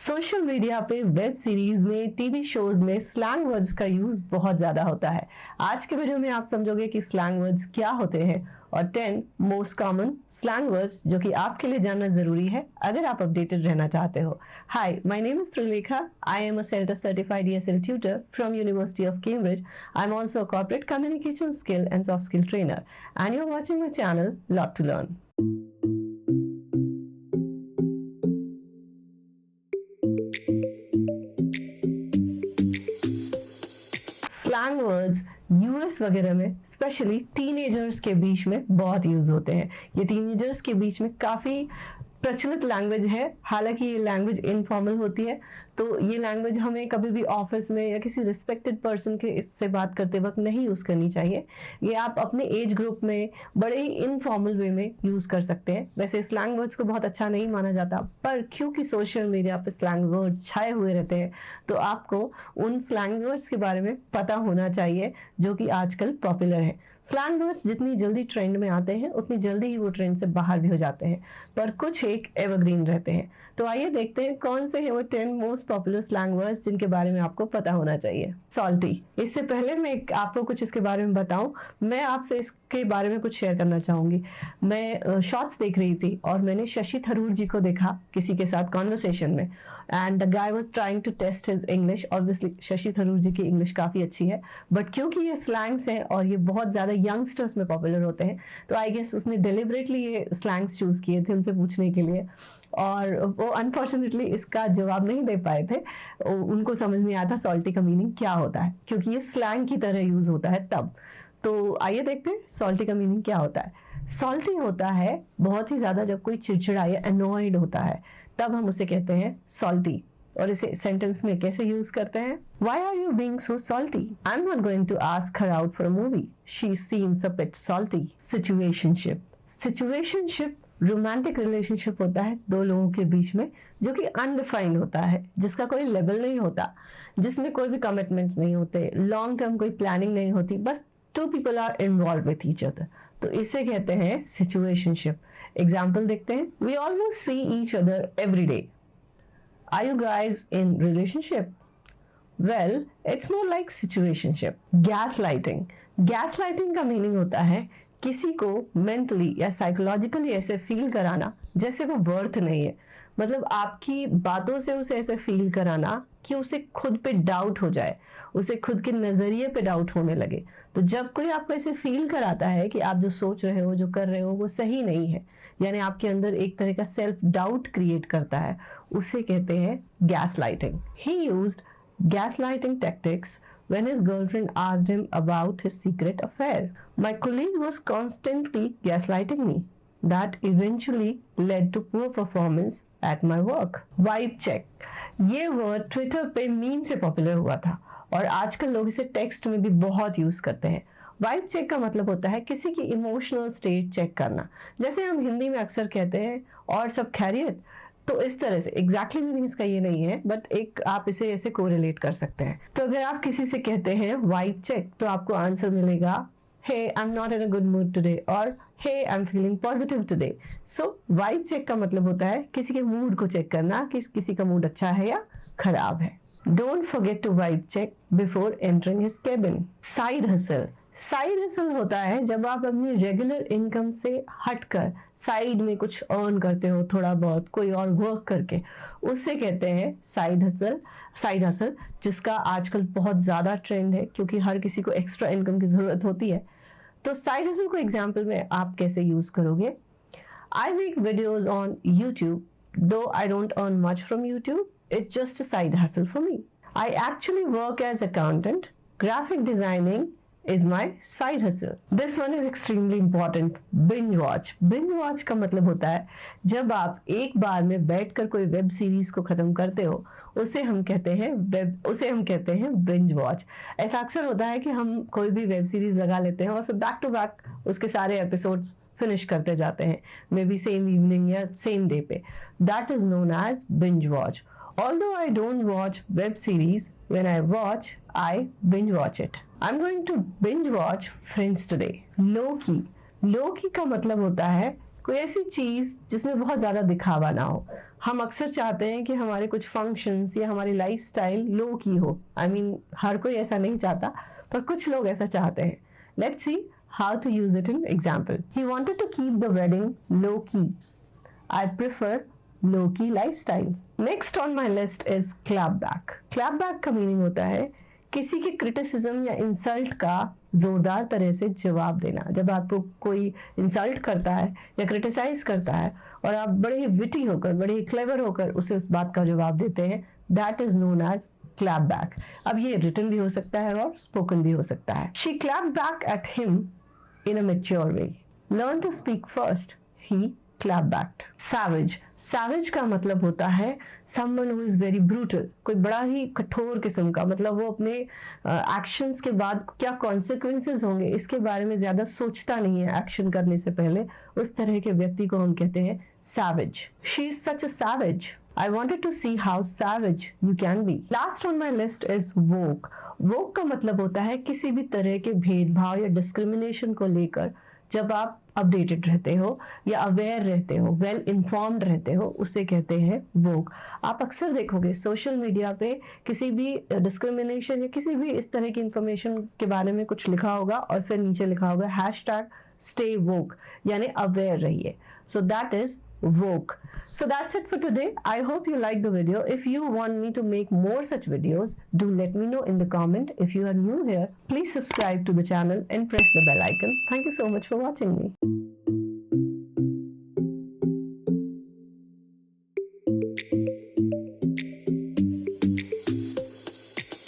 Social media पे, web series में, TV shows में स्लैंग वर्ड्स का यूज बहुत ज्यादा होता है। आज के वीडियो में आप समझोगे कि स्लैंग वर्ड्स क्या होते हैं और 10 मोस्ट कॉमन स्लैंग वर्ड्स जो कि आपके लिए जानना जरूरी है अगर आप अपडेटेड रहना चाहते हो। Hi, my name is Trilekha. I am a CELTA certified ESL tutor from University of Cambridge. I'm also a corporate communication skill and soft skill trainer, and you're watching my channel Lot to Learn. Slang words US वगैरह में specially teenagers के बीच में बहुत use होते हैं। ये teenagers के बीच में काफ़ी प्रचलित लैंग्वेज है। हालांकि ये लैंग्वेज इनफॉर्मल होती है, तो ये लैंग्वेज हमें कभी भी ऑफिस में या किसी रिस्पेक्टेड पर्सन के इससे बात करते वक्त नहीं यूज़ करनी चाहिए। ये आप अपने एज ग्रुप में बड़े ही इनफॉर्मल वे में यूज़ कर सकते हैं। वैसे स्लैंग वर्ड्स को बहुत अच्छा नहीं माना जाता, पर क्योंकि सोशल मीडिया पर स्लैंग वर्ड्स छाए हुए रहते हैं, तो आपको उन स्लैंग वर्ड्स के बारे में पता होना चाहिए जो कि आजकल पॉपुलर है। स्लैंग वर्ड्स जितनी जल्दी ट्रेंड में आते हैं उतनी जल्दी ही वो ट्रेंड से बाहर भी हो जाते हैं, पर कुछ एक एवरग्रीन रहते हैं। तो आइए देखते हैं कौन से हैं वो 10 मोस्ट पॉपुलर स्लैंग वर्ड्स जिनके बारे में आपको पता होना चाहिए। सॉल्टी। इससे पहले मैं आपको कुछ इसके बारे में बताऊं, मैं आपसे इसके बारे में कुछ शेयर करना चाहूंगी। मैं शॉर्ट्स देख रही थी और मैंने शशि थरूर जी को देखा किसी के साथ कॉन्वर्सेशन में, and the guy was trying to test his English. Obviously Shashi Tharoor ji की इंग्लिश काफ़ी अच्छी है, बट क्योंकि ये स्लैंग्स हैं और ये बहुत ज़्यादा यंगस्टर्स में पॉपुलर होते हैं, तो आई गेस उसने डिलिबरेटली ये स्लैंग्स चूज़ किए थे उनसे पूछने के लिए, और वो अनफॉर्चुनेटली इसका जवाब नहीं दे पाए थे। उनको समझ नहीं आता सॉल्टी का मीनिंग क्या होता है, क्योंकि ये स्लैंग की तरह यूज़ होता है तब। तो आइए देखते हैं सॉल्टी का मीनिंग क्या होता है। सॉल्टी होता है बहुत ही ज़्यादा जब कोई चिड़चिड़ा या अनॉयड होता है, तब हम उसे कहते हैं सॉल्टी। और इसे सेंटेंस में कैसे यूज करते हैं? Why are you being so salty? I'm not going to ask her out for a movie. She seems a bit salty. Situationship. Situationship romantic relationship होता है दो लोगों के बीच में, जो कि अनडिफाइंड होता है, जिसका कोई लेवल नहीं होता, जिसमें कोई भी कमिटमेंट्स नहीं होते, लॉन्ग टर्म कोई प्लानिंग नहीं होती, बस two people are involve with each other. तो इसे कहते हैं सिचुएशनशिप। एग्जाम्पल देखते हैं। We almost see each other every day. Are you guys in relationship? Well, it's more like situationship. Gaslighting. Gaslighting का मीनिंग होता है किसी को मेंटली या साइकोलॉजिकली ऐसे फील कराना जैसे वो वर्थ नहीं है। मतलब आपकी बातों से उसे ऐसे फील कराना कि उसे खुद पे डाउट हो जाए, उसे खुद के नजरिए पे डाउट होने लगे। तो जब कोई आपको ऐसे फील कराता है कि आप जो सोच रहे हो, जो कर रहे हो, वो सही नहीं है, यानी आपके अंदर एक तरह का सेल्फ डाउट क्रिएट करता है, उसे कहते हैं gaslighting. He used gaslighting tactics when his girlfriend asked him about his secret affair. My colleague was constantly gaslighting me. That eventually led to poor performance at my work. Vibe check. ये word Twitter पे meme से popular हुआ था और आजकल लोग इसे text में भी बहुत यूज करते हैं। वाइब चेक का मतलब होता है किसी की इमोशनल स्टेट चेक करना। जैसे हम हिंदी में अक्सर कहते हैं और सब खैरियत, तो इस तरह से एग्जैक्टली मीनिंग इसका ये नहीं है, बट एक आप इसे ऐसे कोरिलेट कर सकते हैं। तो अगर आप किसी से कहते हैं वाइब चेक, तो आपको आंसर मिलेगा hey I am not in a good mood today और hey I am feeling positive today. So vibe check का मतलब होता है किसी के मूड को चेक करना कि किसी का मूड अच्छा है या खराब है। Don't forget to vibe check before entering his cabin. Side hustle. Side hustle होता है जब आप अपनी रेगुलर इनकम से हटकर साइड में कुछ अर्न करते हो, थोड़ा बहुत कोई और वर्क करके, उससे कहते हैं साइड हसल। साइड हसल जिसका आजकल बहुत ज़्यादा ट्रेंड है, क्योंकि हर किसी को एक्स्ट्रा इनकम की ज़रूरत होती है। तो साइड हसल को एग्जाम्पल में आप कैसे यूज़ करोगे? I make videos on YouTube, though I don't earn much from YouTube, it's just a side hustle for me. I actually work as accountant, graphic designing is my side hustle. This one is extremely important. Binge watch. Binge watch का मतलब होता है जब आप एक बार में बैठकर कोई वेब सीरीज को खत्म करते हो, उसे हम कहते हैं बिंज वॉच। ऐसा अक्सर होता है कि हम कोई भी वेब सीरीज लगा लेते हैं और फिर बैक टू बैक उसके सारे एपिसोड्स फिनिश करते जाते हैं, मे बी सेम इवनिंग या सेम डे पे। That is known as binge watch. Although I don't watch web series, when I watch, I binge watch it. I'm going to binge watch Friends today. Low key. Low key का मतलब होता है कोई ऐसी चीज़ जिसमें बहुत ज़्यादा दिखावा ना हो। हम अक्सर चाहते हैं कि हमारे कुछ फंक्शंस या हमारी लाइफस्टाइल लो की हो। I mean, हर कोई ऐसा नहीं चाहता, पर कुछ लोग ऐसा चाहते हैं। Let's see how to use it in example. He wanted to keep the wedding low key. I prefer low key lifestyle. Next on my list is clap back. Clap back का मीनिंग होता है किसी के criticism या insult का जोरदार तरह से जवाब देना। जब आपको कोई इंसल्ट करता है या क्रिटिसाइज करता है और आप बड़े ही विटी होकर, बड़े ही क्लेवर होकर उसे उस बात का जवाब देते हैं, that is known as clap back. अब ये रिटन भी हो सकता है और स्पोकन भी हो सकता है। She clap back at him in a mature way. Learn to speak first. He clap backed. Savage. Savage का मतलब होता है someone who is very brutal. कोई बड़ा ही कठोर किस्म का, मतलब वो अपने एक्शंस के बाद क्या consequences होंगे इसके बारे में ज्यादा सोचता नहीं है एक्शन करने से पहले। उस तरह के व्यक्ति को हम कहते हैं savage. She is such a savage. I wanted to see how savage you can be. Last on my list is woke. woke का मतलब होता है किसी भी तरह के भेदभाव या डिस्क्रिमिनेशन को लेकर जब आप अपडेटेड रहते हो या अवेयर रहते हो, वेल इन्फॉर्म्ड रहते हो, उसे कहते हैं वोक। आप अक्सर देखोगे सोशल मीडिया पे किसी भी डिस्क्रिमिनेशन या किसी भी इस तरह की इंफॉर्मेशन के बारे में कुछ लिखा होगा और फिर नीचे लिखा होगा #stay woke, यानी अवेयर रहिए। So that is woke. So that's it for today. I hope you liked the video. If you want me to make more such videos, do let me know in the comment. If you are new here, please subscribe to the channel and press the bell icon. Thank you so much for watching me.